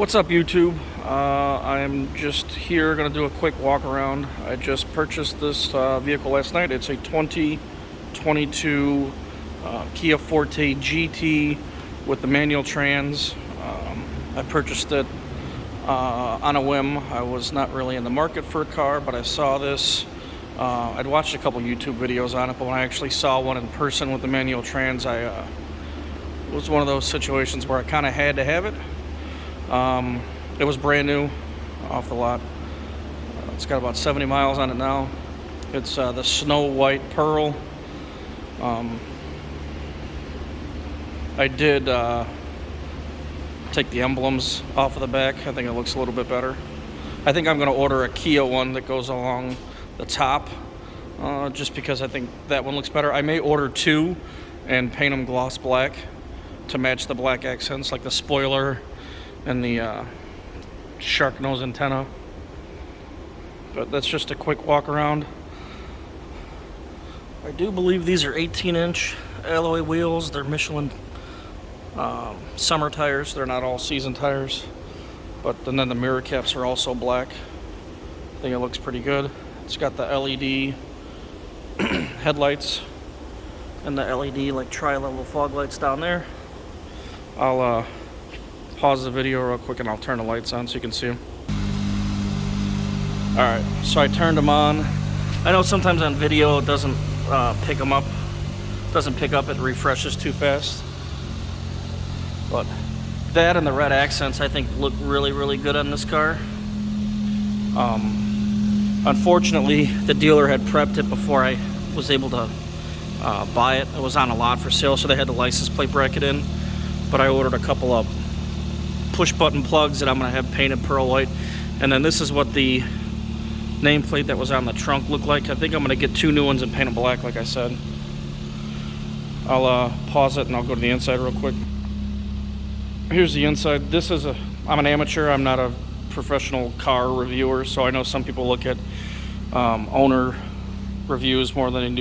What's up, YouTube? I'm just here going to do a quick walk around. I just purchased this vehicle last night. It's a 2022 Kia Forte GT with the manual trans. I purchased it on a whim. I was not really in the market for a car, but I saw this. I'd watched a couple YouTube videos on it, but when I actually saw one in person with the manual trans, it was one of those situations where I kind of had to have it. It was brand new off the lot. It's got about 70 miles on it now. It's the Snow White Pearl. I did take the emblems off of the back. I think it looks a little bit better. I think I'm going to order a Kia one that goes along the top, just because I think that one looks better. I may order two and paint them gloss black to match the black accents, like the spoiler and the shark nose antenna. But that's just a quick walk around. I do believe these are 18-inch alloy wheels. They're Michelin summer tires. They're not all season tires. And then the mirror caps are also black. I think it looks pretty good. It's got the LED headlights and the LED like tri-level fog lights down there. I'll pause the video real quick and I'll turn the lights on so you can see them. Alright, so I turned them on. I know sometimes on video it doesn't pick them up. Doesn't pick up, it refreshes too fast. But that and the red accents I think look really, really good on this car. Unfortunately, the dealer had prepped it before I was able to buy it. It was on a lot for sale, so they had the license plate bracket in. But I ordered a couple of push button plugs that I'm going to have painted pearl white, and then this is what the nameplate that was on the trunk looked like. I think I'm going to get two new ones and paint them black like I said. I'll pause it and I'll go to the inside real quick. Here's the inside. I'm an amateur. I'm not a professional car reviewer, so I know some people look at owner reviews more than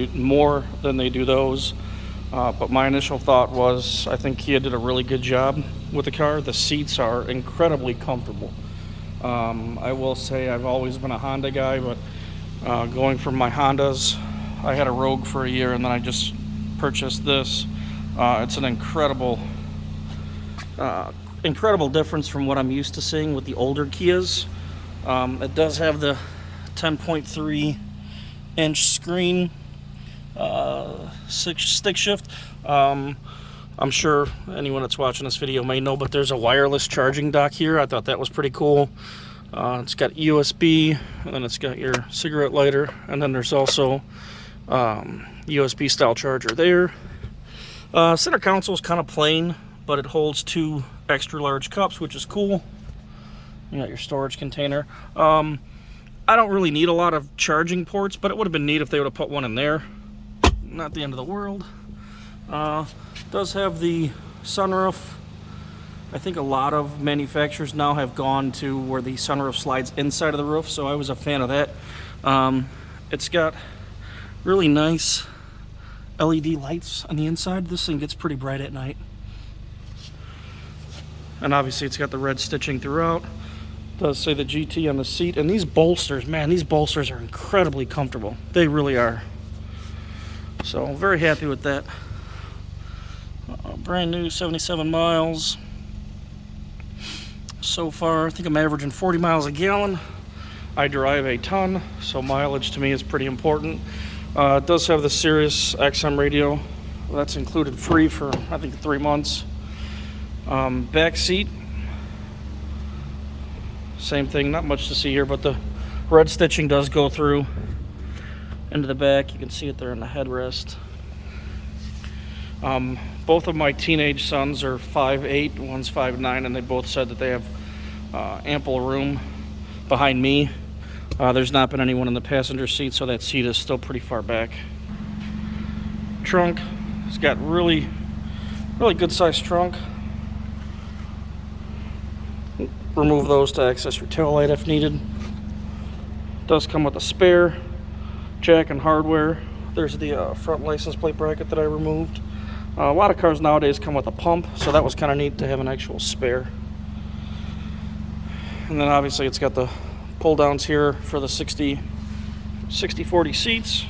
they do those. But my initial thought was I think Kia did a really good job with the car. The seats are incredibly comfortable. I will say I've always been a Honda guy, but going from my Hondas, I had a Rogue for a year and then I just purchased this. It's an incredible difference from what I'm used to seeing with the older Kias. It does have the 10.3-inch screen. Stick shift. I'm sure anyone that's watching this video may know, but there's a wireless charging dock here. I thought that was pretty cool. It's got USB, and then it's got your cigarette lighter, and then there's also USB style charger there. Center console is kind of plain, but it holds two extra large cups, which is cool. You got your storage container. I don't really need a lot of charging ports, but it would have been neat if they would have put one in there. Not the end of the world. Does have the sunroof. I think a lot of manufacturers now have gone to where the sunroof slides inside of the roof, so I was a fan of that. It's got really nice LED lights on the inside. This thing gets pretty bright at night. And obviously it's got the red stitching throughout. It does say the GT on the seat. And these bolsters, man, these bolsters are incredibly comfortable. They really are. So I'm very happy with that. Brand new, 77 miles so far. I think I'm averaging 40 miles a gallon. I drive a ton, so mileage to me is pretty important. It does have the Sirius XM radio. That's included free for I think 3 months. Back seat, same thing, not much to see here, but the red stitching does go through into the back. You can see it there in the headrest. Both of my teenage sons are 5'8", one's 5'9", and they both said that they have ample room behind me. There's not been anyone in the passenger seat, so that seat is still pretty far back. Trunk, it's got really good sized trunk. Remove those to access your tail light if needed. Does come with a spare jack and hardware. There's the front license plate bracket that I removed. A lot of cars nowadays come with a pump, so that was kind of neat to have an actual spare. And then obviously it's got the pull downs here for the 60-40 seats.